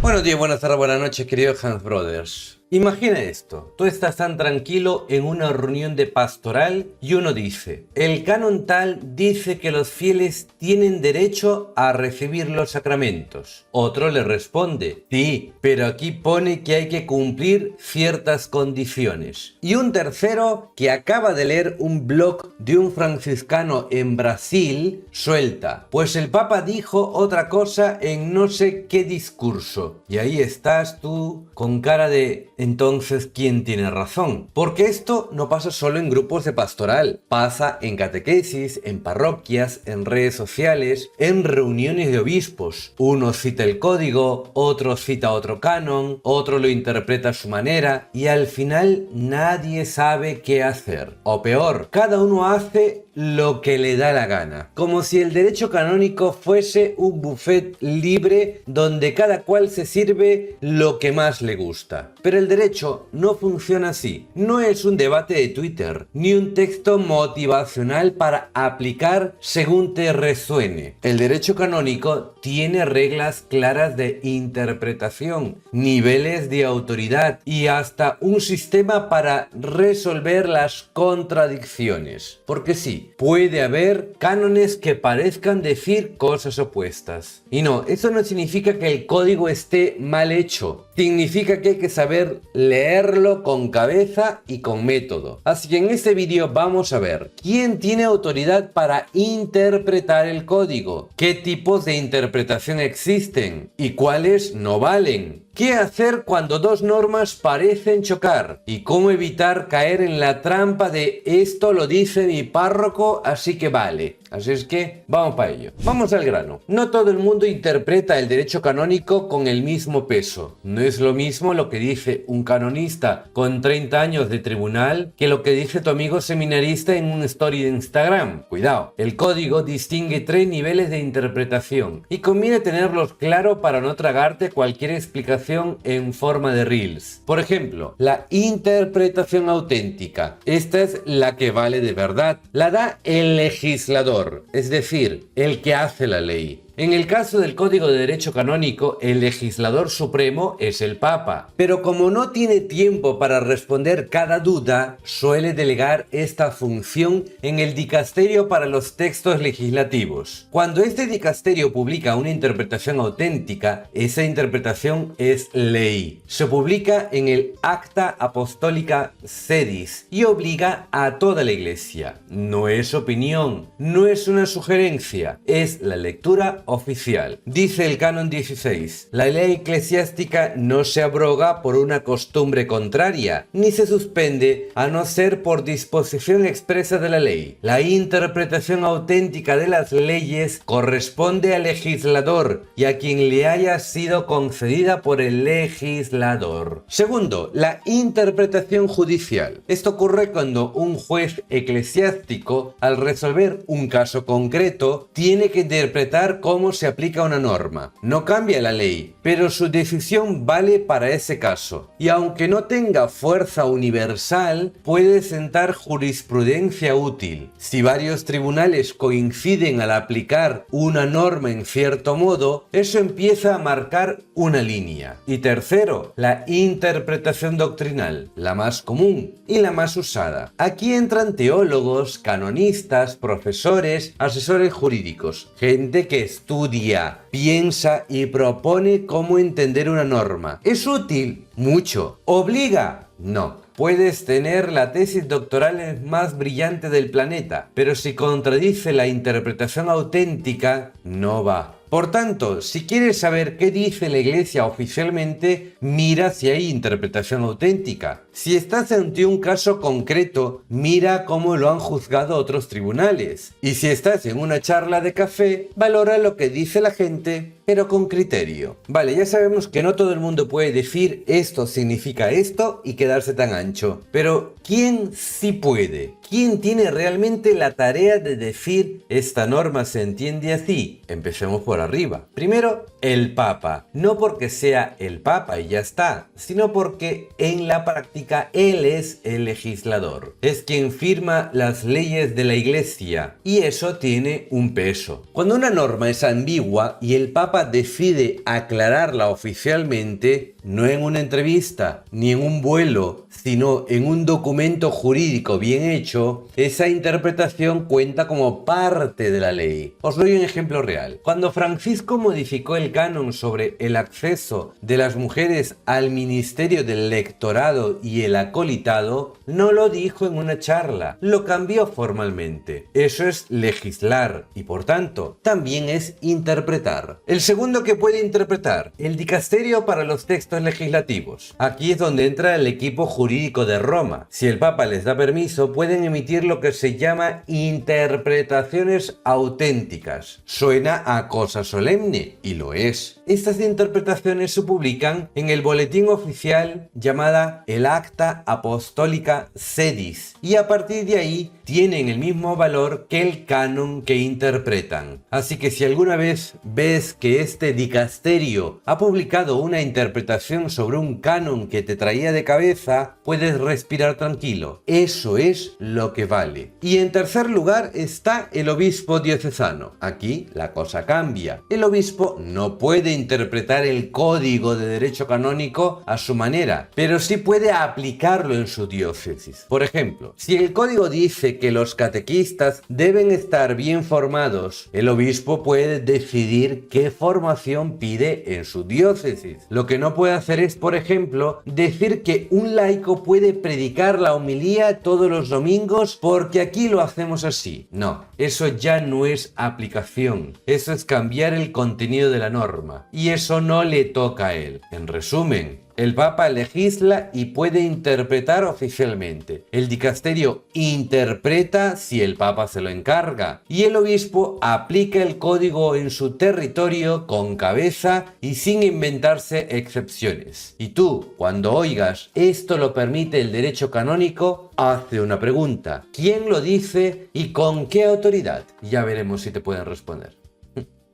Buenos días, buenas tardes, buenas noches, queridos Hans Brothers. Imagina esto, tú estás tan tranquilo en una reunión de pastoral y uno dice, el canon tal dice que los fieles tienen derecho a recibir los sacramentos. Otro le responde, sí, pero aquí pone que hay que cumplir ciertas condiciones. Y un tercero que acaba de leer un blog de un franciscano en Brasil, suelta, pues el Papa dijo otra cosa en no sé qué discurso. Y ahí estás tú con cara de... Entonces, ¿quién tiene razón? Porque esto no pasa solo en grupos de pastoral, pasa en catequesis, en parroquias, en redes sociales, en reuniones de obispos. Uno cita el código, otro cita otro canon, otro lo interpreta a su manera y al final nadie sabe qué hacer. O peor, cada uno hace lo que le da la gana. Como si el derecho canónico fuese un buffet libre donde cada cual se sirve lo que más le gusta. Pero el derecho no funciona así. No es un debate de Twitter, ni un texto motivacional para aplicar según te resuene. El derecho canónico tiene reglas claras de interpretación, niveles de autoridad y hasta un sistema para resolver las contradicciones. Porque sí, puede haber cánones que parezcan decir cosas opuestas. Y no, eso no significa que el código esté mal hecho. Significa que hay que saber leerlo con cabeza y con método. Así que en este vídeo vamos a ver quién tiene autoridad para interpretar el código, qué tipos de interpretación existen y cuáles no valen. ¿Qué hacer cuando dos normas parecen chocar? ¿Y cómo evitar caer en la trampa de esto lo dice mi párroco, así que vale? Así es que vamos para ello. Vamos al grano. No todo el mundo interpreta el derecho canónico con el mismo peso. No es lo mismo lo que dice un canonista con 30 años de tribunal que lo que dice tu amigo seminarista en un story de Instagram. Cuidado, el código distingue 3 niveles de interpretación y conviene tenerlos claro para no tragarte cualquier explicación en forma de reels. Por ejemplo, la interpretación auténtica. Esta es la que vale de verdad. La da el legislador, es decir, el que hace la ley. En el caso del Código de Derecho Canónico, el legislador supremo es el Papa. Pero como no tiene tiempo para responder cada duda, suele delegar esta función en el dicasterio para los textos legislativos. Cuando este dicasterio publica una interpretación auténtica, esa interpretación es ley. Se publica en el Acta Apostólica Sedis y obliga a toda la Iglesia. No es opinión, no es una sugerencia, es la lectura oficial. Dice el canon 16, la ley eclesiástica no se abroga por una costumbre contraria, ni se suspende a no ser por disposición expresa de la ley. La interpretación auténtica de las leyes corresponde al legislador y a quien le haya sido concedida por el legislador. Segundo, la interpretación judicial. Esto ocurre cuando un juez eclesiástico, al resolver un caso concreto, tiene que interpretar cómo se aplica una norma. No cambia la ley, pero su decisión vale para ese caso. Y aunque no tenga fuerza universal, puede sentar jurisprudencia útil. Si varios tribunales coinciden al aplicar una norma en cierto modo, eso empieza a marcar una línea. Y tercero, la interpretación doctrinal, la más común y la más usada. Aquí entran teólogos, canonistas, profesores, asesores jurídicos, gente que estudia, piensa y propone cómo entender una norma. ¿Es útil? Mucho. ¿Obliga? No. Puedes tener la tesis doctoral más brillante del planeta, pero si contradice la interpretación auténtica, no va. Por tanto, si quieres saber qué dice la Iglesia oficialmente, mira si hay interpretación auténtica. Si estás ante un caso concreto, mira cómo lo han juzgado otros tribunales. Y si estás en una charla de café, valora lo que dice la gente, pero con criterio. Vale, ya sabemos que no todo el mundo puede decir esto significa esto y quedarse tan ancho. Pero ¿quién sí puede? ¿Quién tiene realmente la tarea de decir esta norma se entiende así? Empecemos por arriba. Primero, el Papa. No porque sea el Papa y ya está, sino porque en la práctica él es el legislador. Es quien firma las leyes de la Iglesia y eso tiene un peso. Cuando una norma es ambigua y el Papa Papa decide aclararla oficialmente, no en una entrevista ni en un vuelo, sino en un documento jurídico bien hecho, esa interpretación cuenta como parte de la ley. Os doy un ejemplo real. Cuando Francisco modificó el canon sobre el acceso de las mujeres al ministerio del lectorado y el acolitado, no lo dijo en una charla, lo cambió formalmente. Eso es legislar y por tanto también es interpretar. El segundo que puede interpretar, el dicasterio para los textos legislativos. Aquí es donde entra el equipo jurídico de Roma. Si el Papa les da permiso, pueden emitir lo que se llama interpretaciones auténticas. Suena a cosa solemne, y lo es. Estas interpretaciones se publican en el boletín oficial llamada el Acta Apostólica Sedis, y a partir de ahí tienen el mismo valor que el canon que interpretan. Así que si alguna vez ves que este dicasterio ha publicado una interpretación sobre un canon que te traía de cabeza, puedes respirar tranquilo. Eso es lo que vale. Y en tercer lugar está el obispo diocesano. Aquí la cosa cambia. El obispo no puede interpretar el código de derecho canónico a su manera, pero sí puede aplicarlo en su diócesis. Por ejemplo, si el código dice que los catequistas deben estar bien formados, el obispo puede decidir qué formación pide en su diócesis. Lo que no puede hacer es, por ejemplo, decir que un laico puede predicar la homilía todos los domingos porque aquí lo hacemos así. No, eso ya no es aplicación. Eso es cambiar el contenido de la norma. Y eso no le toca a él. En resumen, el Papa legisla y puede interpretar oficialmente. El dicasterio interpreta si el Papa se lo encarga. Y el obispo aplica el código en su territorio con cabeza y sin inventarse excepciones. Y tú, cuando oigas "esto lo permite el derecho canónico", hazte una pregunta. ¿Quién lo dice y con qué autoridad? Ya veremos si te pueden responder.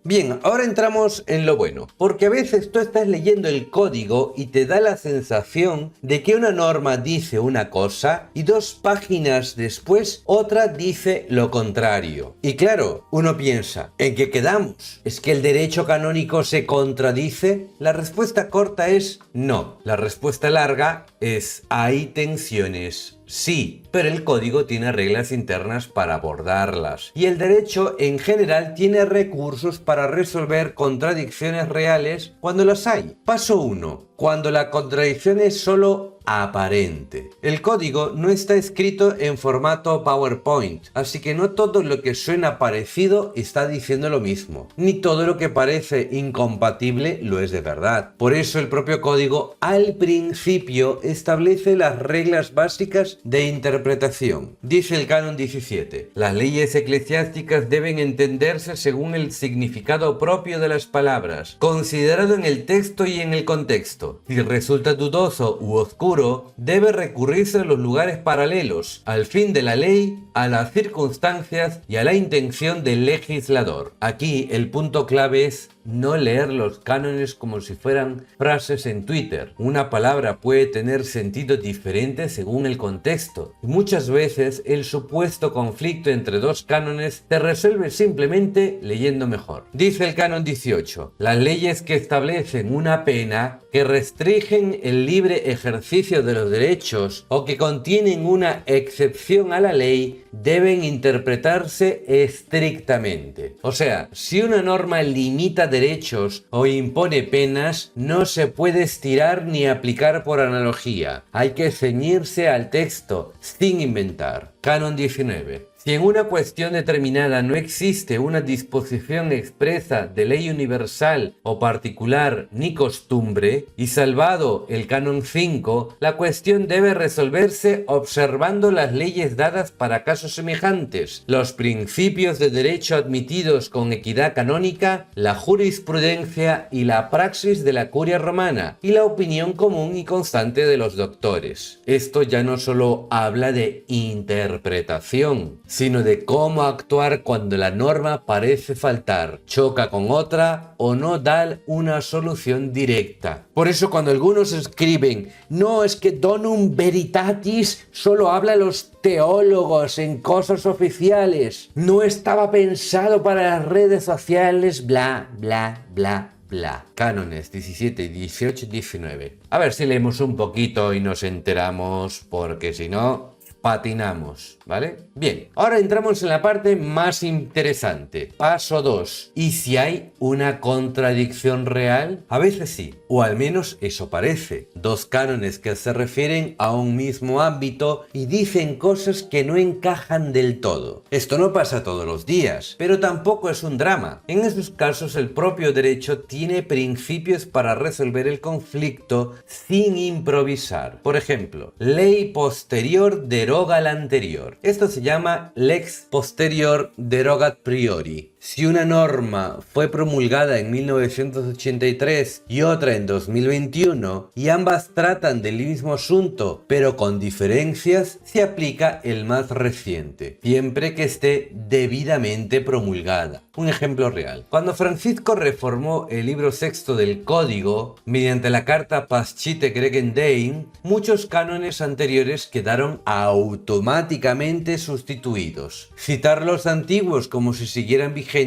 Bien, ahora entramos en lo bueno, porque a veces tú estás leyendo el código y te da la sensación de que una norma dice una cosa y 2 páginas después otra dice lo contrario. Y claro, uno piensa, ¿en qué quedamos? ¿Es que el derecho canónico se contradice? La respuesta corta es no. La respuesta larga es hay tensiones. Sí, pero el código tiene reglas internas para abordarlas. Y el derecho en general tiene recursos para resolver contradicciones reales cuando las hay. Paso 1. Cuando la contradicción es solo aparente. El código no está escrito en formato PowerPoint, así que no todo lo que suena parecido está diciendo lo mismo, ni todo lo que parece incompatible lo es de verdad. Por eso el propio código al principio establece las reglas básicas de interpretación. Dice el canon 17: las leyes eclesiásticas deben entenderse según el significado propio de las palabras, considerado en el texto y en el contexto. Si resulta dudoso u oscuro, debe recurrirse a los lugares paralelos, al fin de la ley, a las circunstancias y a la intención del legislador. Aquí el punto clave es no leer los cánones como si fueran frases en Twitter. Una palabra puede tener sentido diferente según el contexto, y muchas veces el supuesto conflicto entre 2 cánones se resuelve simplemente leyendo mejor. Dice el canon 18: las leyes que establecen una pena, que restringen el libre ejercicio de los derechos o que contienen una excepción a la ley deben interpretarse estrictamente. O sea, si una norma limita derechos o impone penas, no se puede estirar ni aplicar por analogía. Hay que ceñirse al texto sin inventar. Canon 19. Si en una cuestión determinada no existe una disposición expresa de ley universal o particular ni costumbre, y salvado el canon 5, la cuestión debe resolverse observando las leyes dadas para casos semejantes, los principios de derecho admitidos con equidad canónica, la jurisprudencia y la praxis de la curia romana, y la opinión común y constante de los doctores. Esto ya no solo habla de interpretación, sino de cómo actuar cuando la norma parece faltar, choca con otra o no da una solución directa. Por eso cuando algunos escriben, no, es que Donum Veritatis solo habla a los teólogos en cosas oficiales, no estaba pensado para las redes sociales, bla, bla, bla, bla. Cánones 17, 18 y 19. A ver si leemos un poquito y nos enteramos, porque si no, patinamos, ¿vale? Bien, ahora entramos en la parte más interesante. Paso 2. ¿Y si hay una contradicción real? A veces sí, o al menos eso parece. Dos cánones que se refieren a un mismo ámbito y dicen cosas que no encajan del todo. Esto no pasa todos los días, pero tampoco es un drama. En esos casos el propio derecho tiene principios para resolver el conflicto sin improvisar. Por ejemplo, ley posterior deroga la anterior. Esto se llama lex posterior derogat priori. Si una norma fue promulgada en 1983 y otra en 2021 y ambas tratan del mismo asunto pero con diferencias, se aplica el más reciente, siempre que esté debidamente promulgada. Un ejemplo real. Cuando Francisco reformó el libro sexto del Código mediante la carta Pascite Cregendein, muchos cánones anteriores quedaron automáticamente sustituidos. Citar los antiguos como si siguieran vigentes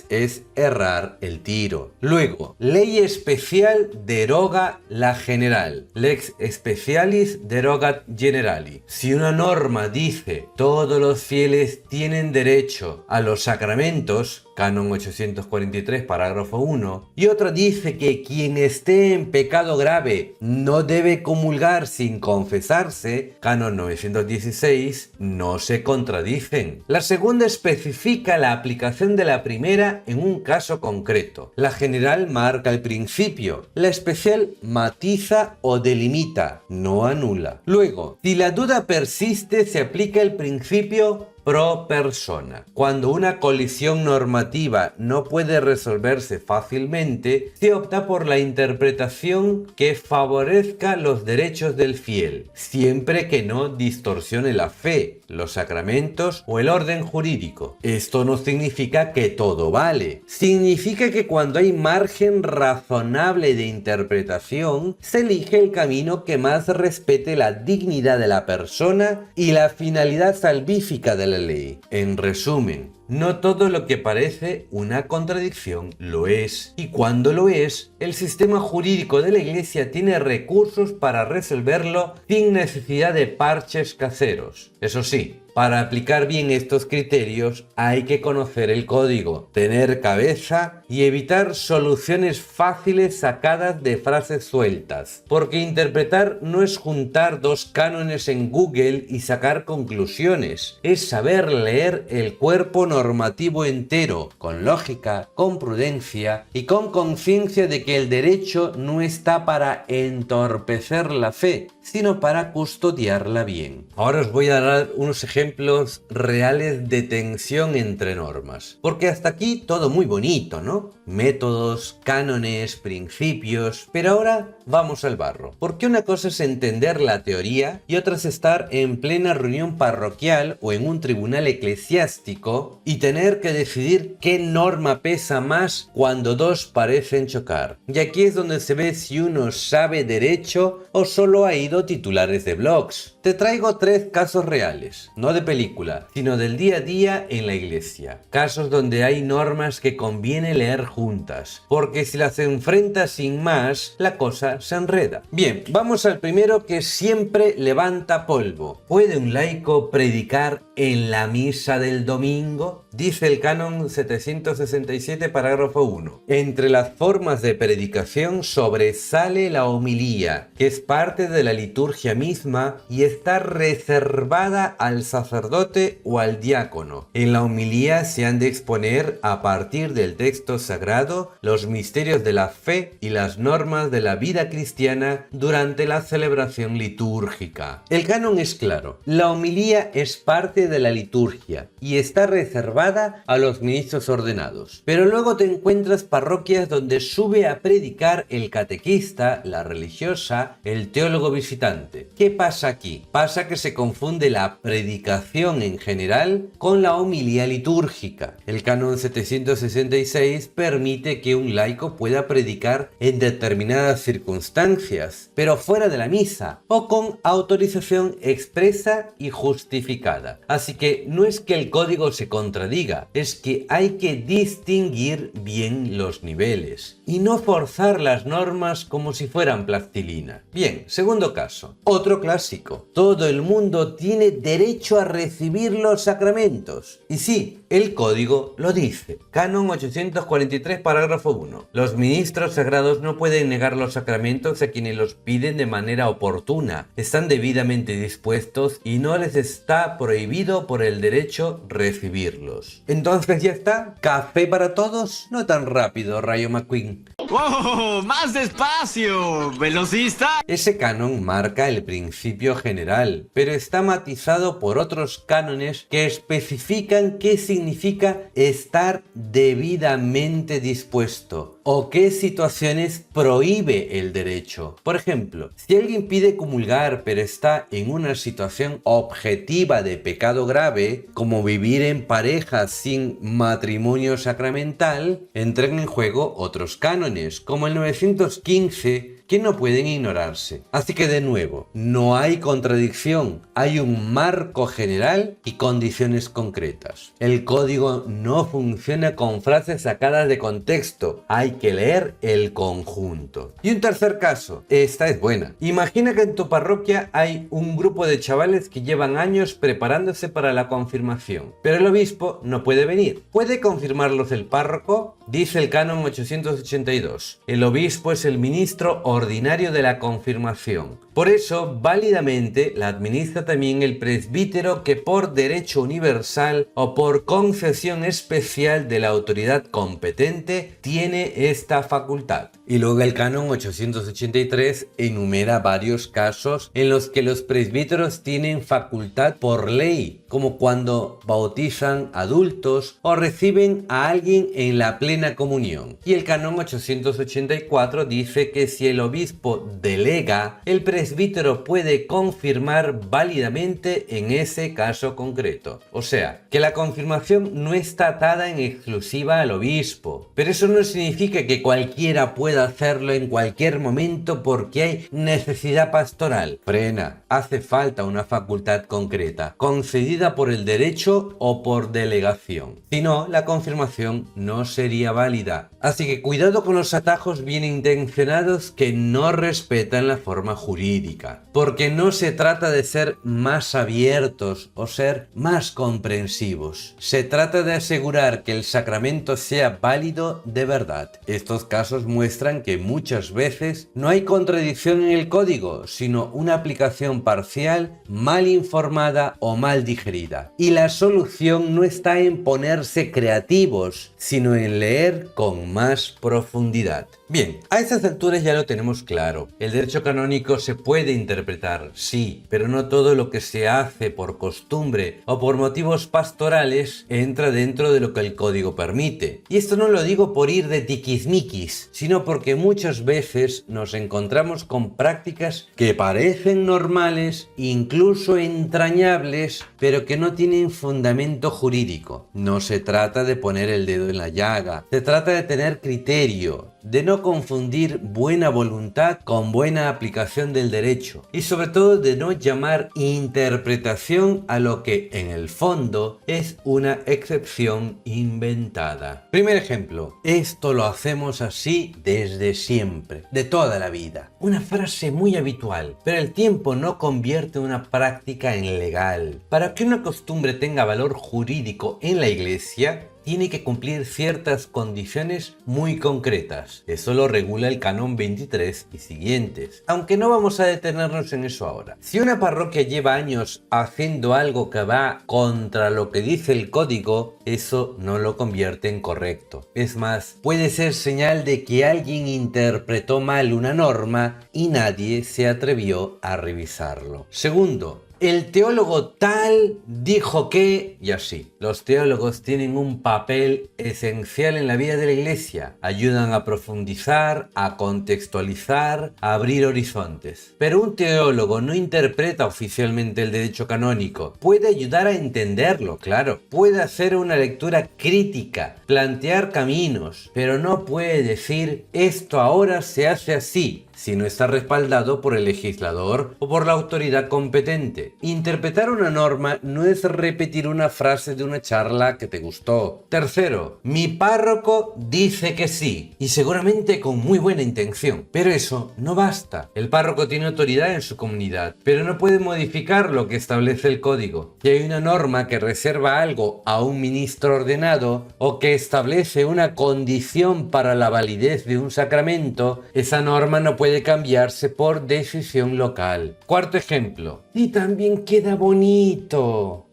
es errar el tiro. Luego, ley especial deroga la general. Lex specialis derogat generali. Si una norma dice todos los fieles tienen derecho a los sacramentos, Canon 843, parágrafo 1, y otra dice que quien esté en pecado grave no debe comulgar sin confesarse, Canon 916, no se contradicen. La segunda especifica la aplicación de la primera en un caso concreto. La general marca el principio, la especial matiza o delimita, no anula. Luego, si la duda persiste, se aplica el principio pro persona. Cuando una colisión normativa no puede resolverse fácilmente, se opta por la interpretación que favorezca los derechos del fiel, siempre que no distorsione la fe, los sacramentos o el orden jurídico. Esto no significa que todo vale. Significa que cuando hay margen razonable de interpretación, se elige el camino que más respete la dignidad de la persona y la finalidad salvífica de la ley. En resumen, no todo lo que parece una contradicción lo es, y cuando lo es, el sistema jurídico de la Iglesia tiene recursos para resolverlo sin necesidad de parches caseros. Eso sí, para aplicar bien estos criterios hay que conocer el código, tener cabeza y evitar soluciones fáciles sacadas de frases sueltas, porque interpretar no es juntar dos cánones en Google y sacar conclusiones, es saber leer el cuerpo normativo entero, con lógica, con prudencia y con conciencia de que el derecho no está para entorpecer la fe, sino para custodiarla bien. Ahora os voy a dar unos ejemplos reales de tensión entre normas, porque hasta aquí todo muy bonito, ¿no? Métodos, cánones, principios, pero ahora vamos al barro. Porque una cosa es entender la teoría y otra es estar en plena reunión parroquial o en un tribunal eclesiástico y tener que decidir qué norma pesa más cuando dos parecen chocar. Y aquí es donde se ve si uno sabe derecho o solo ha ido titulares de blogs. Te traigo 3 casos reales, no de película, sino del día a día en la iglesia. Casos donde hay normas que conviene leer juntas, porque si las enfrentas sin más, la cosa se enreda. Bien, vamos al primero que siempre levanta polvo. ¿Puede un laico predicar en la misa del domingo? Dice el canon 767, parágrafo 1. Entre las formas de predicación sobresale la homilía, que es parte de la liturgia misma y está reservada al sacerdote o al diácono. En la homilía se han de exponer a partir del texto sagrado los misterios de la fe y las normas de la vida cristiana durante la celebración litúrgica. El canon es claro, la homilía es parte de la liturgia y está reservada a los ministros ordenados. Pero luego te encuentras parroquias donde sube a predicar el catequista, la religiosa, el teólogo visitante. ¿Qué pasa aquí? pasa que se confunde la predicación en general con la homilía litúrgica. El canon 766 permite que un laico pueda predicar en determinadas circunstancias, pero fuera de la misa o con autorización expresa y justificada. Así que no es que el código se contradiga, es que hay que distinguir bien los niveles y no forzar las normas como si fueran plastilina. Bien, segundo caso, otro clásico. Todo el mundo tiene derecho a recibir los sacramentos. Y sí, el código lo dice. Canon 843, parágrafo 1. Los ministros sagrados no pueden negar los sacramentos a quienes los piden de manera oportuna. Están debidamente dispuestos y no les está prohibido por el derecho recibirlos. Entonces ya está. ¿Café para todos? No tan rápido, Rayo McQueen. ¡Wow! ¡Más despacio! ¡Velocista! Ese canon marca el principio general, pero está matizado por otros cánones que especifican qué significa estar debidamente dispuesto o qué situaciones prohíbe el derecho. Por ejemplo, si alguien pide comulgar pero está en una situación objetiva de pecado grave, como vivir en pareja sin matrimonio sacramental, entran en juego otros cánones, como el 915, que no pueden ignorarse. Así que de nuevo, no hay contradicción, hay un marco general y condiciones concretas. El código no funciona con frases sacadas de contexto, hay que leer el conjunto. Y un tercer caso, esta es buena. Imagina que en tu parroquia hay un grupo de chavales que llevan años preparándose para la confirmación, pero el obispo no puede venir. ¿Puede confirmarlos el párroco? Dice el canon 882. El obispo es el ministro ordinario de la confirmación. Por eso, válidamente, la administra también el presbítero que por derecho universal o por concesión especial de la autoridad competente tiene esta facultad. Y luego el canon 883 enumera varios casos en los que los presbíteros tienen facultad por ley, como cuando bautizan adultos o reciben a alguien en la plena comunión. Y el canon 884 dice que si el obispo delega, el presbítero puede confirmar válidamente en ese caso concreto. O sea, que la confirmación no está atada en exclusiva al obispo, pero eso no significa que cualquiera pueda hacerlo en cualquier momento porque hay necesidad pastoral. Frena, hace falta una facultad concreta, concedida por el derecho o por delegación. Si no, la confirmación no sería válida. Así que cuidado con los atajos bien intencionados que no respetan la forma jurídica, porque no se trata de ser más abiertos o ser más comprensivos. Se trata de asegurar que el sacramento sea válido de verdad. Estos casos muestran que muchas veces no hay contradicción en el código, sino una aplicación parcial, mal informada o mal digerida. Y la solución no está en ponerse creativos, sino en leer con más profundidad. Bien, a estas alturas ya lo tenemos claro. El derecho canónico se puede interpretar, sí, pero no todo lo que se hace por costumbre o por motivos pastorales entra dentro de lo que el código permite. Y esto no lo digo por ir de tiquismiquis, sino porque muchas veces nos encontramos con prácticas que parecen normales, incluso entrañables, pero que no tienen fundamento jurídico. No se trata de poner el dedo en la llaga, se trata de tener criterio, de no confundir buena voluntad con buena aplicación del derecho y sobre todo de no llamar interpretación a lo que en el fondo es una excepción inventada. Primer ejemplo, esto lo hacemos así desde siempre, de toda la vida. Una frase muy habitual, pero el tiempo no convierte una práctica en legal. Para que una costumbre tenga valor jurídico en la Iglesia, tiene que cumplir ciertas condiciones muy concretas. Eso lo regula el canon 23 y siguientes, aunque no vamos a detenernos en eso ahora. Si una parroquia lleva años haciendo algo que va contra lo que dice el código, eso no lo convierte en correcto. Es más, puede ser señal de que alguien interpretó mal una norma y nadie se atrevió a revisarlo. Segundo, el teólogo tal dijo que, y así. Los teólogos tienen un papel esencial en la vida de la Iglesia. Ayudan a profundizar, a contextualizar, a abrir horizontes. Pero un teólogo no interpreta oficialmente el derecho canónico. Puede ayudar a entenderlo, claro. Puede hacer una lectura crítica, plantear caminos, pero no puede decir esto ahora se hace así, si no está respaldado por el legislador o por la autoridad competente. Interpretar una norma no es repetir una frase de una charla que te gustó. Tercero, mi párroco dice que sí, y seguramente con muy buena intención, pero eso no basta. El párroco tiene autoridad en su comunidad, pero no puede modificar lo que establece el código. Si hay una norma que reserva algo a un ministro ordenado o que establece una condición para la validez de un sacramento, esa norma no puede cambiarse por decisión local. Cuarto ejemplo. Y también queda bonito.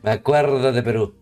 Me acuerdo de Perú.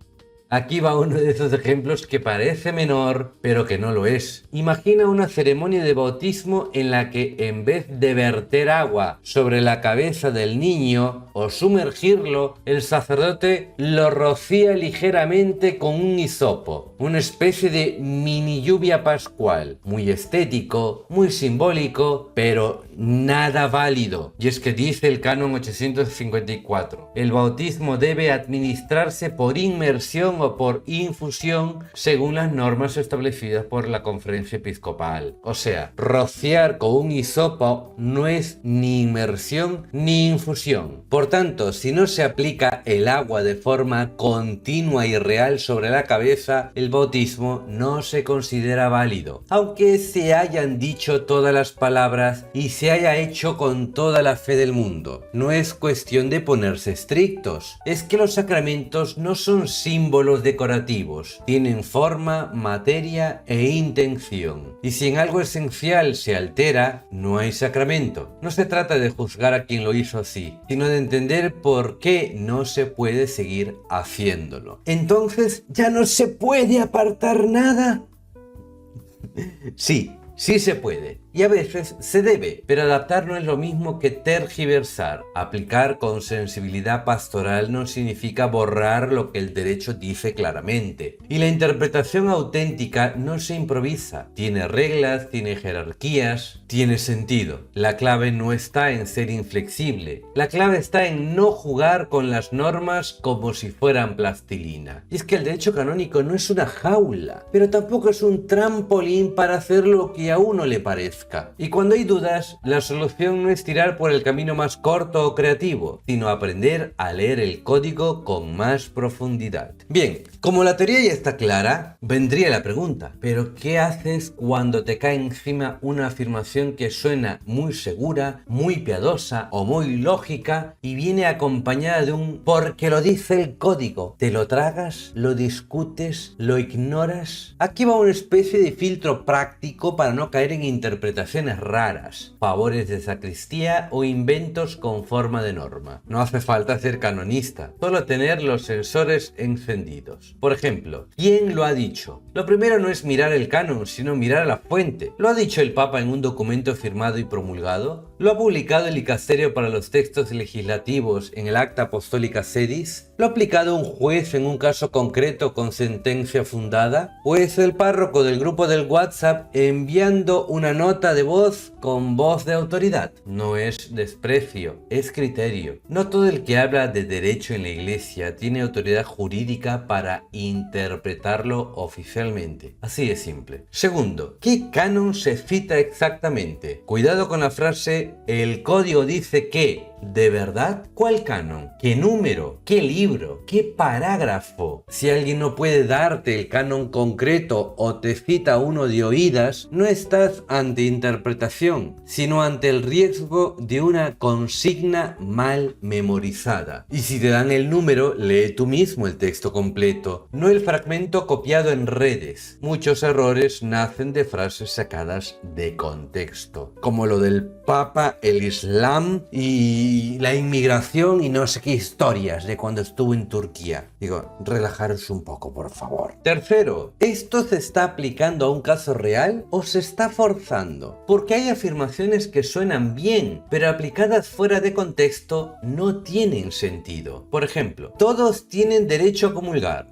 Aquí va uno de esos ejemplos que parece menor, pero que no lo es. Imagina una ceremonia de bautismo en la que en vez de verter agua sobre la cabeza del niño o sumergirlo, el sacerdote lo rocía ligeramente con un hisopo, una especie de mini lluvia pascual. Muy estético, muy simbólico, pero nada válido. Y es que dice el canon 854, el bautismo debe administrarse por inmersión o por infusión según las normas establecidas por la conferencia episcopal. O sea, rociar con un hisopo no es ni inmersión ni infusión. Por tanto, si no se aplica el agua de forma continua y real sobre la cabeza, el bautismo no se considera válido. Aunque se hayan dicho todas las palabras y se haya hecho con toda la fe del mundo. No es cuestión de ponerse estrictos. Es que los sacramentos no son símbolos decorativos, tienen forma, materia e intención. Y si en algo esencial se altera, no hay sacramento. No se trata de juzgar a quien lo hizo así, sino de entender por qué no se puede seguir haciéndolo. Entonces, ¿ya no se puede apartar nada? Sí. Sí se puede, y a veces se debe, pero adaptar no es lo mismo que tergiversar. Aplicar con sensibilidad pastoral no significa borrar lo que el derecho dice claramente. Y la interpretación auténtica no se improvisa. Tiene reglas, tiene jerarquías, tiene sentido. La clave no está en ser inflexible. La clave está en no jugar con las normas como si fueran plastilina. Y es que el derecho canónico no es una jaula, pero tampoco es un trampolín para hacer lo que a uno le parezca. Y cuando hay dudas, la solución no es tirar por el camino más corto o creativo, sino aprender a leer el código con más profundidad. Bien, como la teoría ya está clara, vendría la pregunta, ¿pero qué haces cuando te cae encima una afirmación que suena muy segura, muy piadosa o muy lógica y viene acompañada de un porque lo dice el código? ¿Te lo tragas? ¿Lo discutes? ¿Lo ignoras? Aquí va una especie de filtro práctico para no caer en interpretaciones raras, favores de sacristía o inventos con forma de norma. No hace falta ser canonista, solo tener los sensores encendidos. Por ejemplo, ¿quién lo ha dicho? Lo primero no es mirar el canon, sino mirar a la fuente. ¿Lo ha dicho el Papa en un documento firmado y promulgado? ¿Lo ha publicado el Dicasterio para los Textos Legislativos en el Acta Apostólica Sedis? ¿Lo ha aplicado un juez en un caso concreto con sentencia fundada? ¿O es el párroco del grupo del WhatsApp enviando una nota de voz con voz de autoridad? No es desprecio, es criterio. No todo el que habla de derecho en la Iglesia tiene autoridad jurídica para interpretarlo oficialmente. Así de simple. Segundo, ¿qué canon se cita exactamente? Cuidado con la frase, el código dice que. ¿De verdad? ¿Cuál canon? ¿Qué número? ¿Qué libro? ¿Qué parágrafo? Si alguien no puede darte el canon concreto o te cita uno de oídas, no estás ante interpretación, sino ante el riesgo de una consigna mal memorizada. Y si te dan el número, lee tú mismo el texto completo, no el fragmento copiado en redes. Muchos errores nacen de frases sacadas de contexto, como lo del Papa, el Islam y y la inmigración y no sé qué historias de cuando estuvo en Turquía. Digo, relajaros un poco, por favor. Tercero, ¿esto se está aplicando a un caso real o se está forzando? Porque hay afirmaciones que suenan bien, pero aplicadas fuera de contexto no tienen sentido. Por ejemplo, todos tienen derecho a comulgar.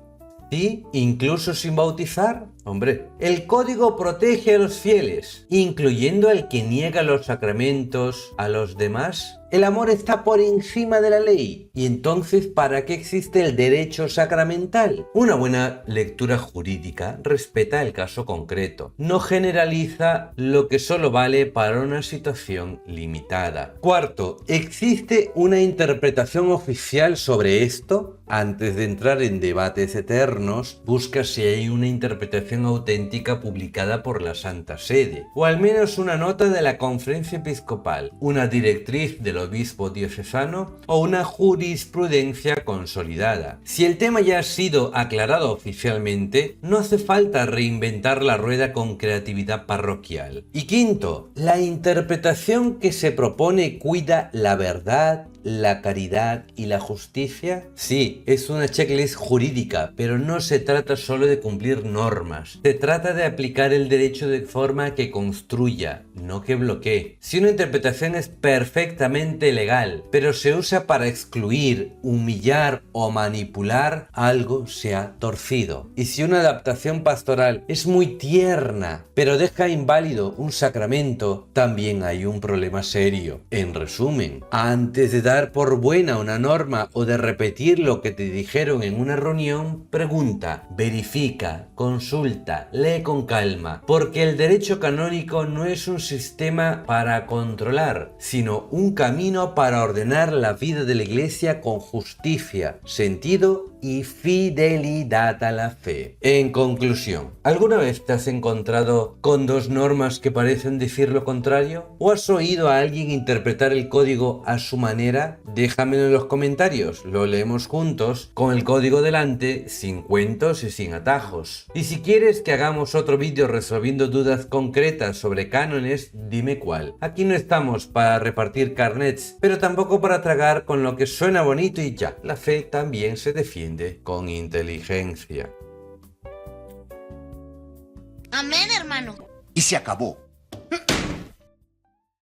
¿Sí? ¿Incluso sin bautizar? Hombre, el código protege a los fieles, incluyendo al que niega los sacramentos a los demás. El amor está por encima de la ley. ¿Y entonces para qué existe el derecho sacramental? Una buena lectura jurídica respeta el caso concreto. No generaliza lo que solo vale para una situación limitada. Cuarto, ¿existe una interpretación oficial sobre esto? Antes de entrar en debates eternos, busca si hay una interpretación auténtica publicada por la Santa Sede, o al menos una nota de la Conferencia Episcopal, una directriz del obispo diocesano o una jurisprudencia consolidada. Si el tema ya ha sido aclarado oficialmente, no hace falta reinventar la rueda con creatividad parroquial. Y quinto, la interpretación que se propone cuida la verdad, la caridad y la justicia. Sí, es una checklist jurídica, pero no se trata solo de cumplir normas. Se trata de aplicar el derecho de forma que construya, no que bloquee. Si una interpretación es perfectamente legal, pero se usa para excluir, humillar o manipular, algo se ha torcido. Y si una adaptación pastoral es muy tierna, pero deja inválido un sacramento, también hay un problema serio. En resumen, antes de dar por buena una norma o de repetir lo que te dijeron en una reunión, pregunta, verifica, consulta, lee con calma, porque el derecho canónico no es un sistema para controlar, sino un camino para ordenar la vida de la Iglesia con justicia, sentido y fidelidad a la fe. En conclusión, ¿alguna vez te has encontrado con dos normas que parecen decir lo contrario? ¿O has oído a alguien interpretar el código a su manera? Déjamelo en los comentarios, lo leemos juntos, con el código delante, sin cuentos y sin atajos. Y si quieres que hagamos otro vídeo resolviendo dudas concretas sobre cánones, dime cuál. Aquí no estamos para repartir carnets, pero tampoco para tragar con lo que suena bonito y ya. La fe también se defiende con inteligencia. Amén, hermano. Y se acabó.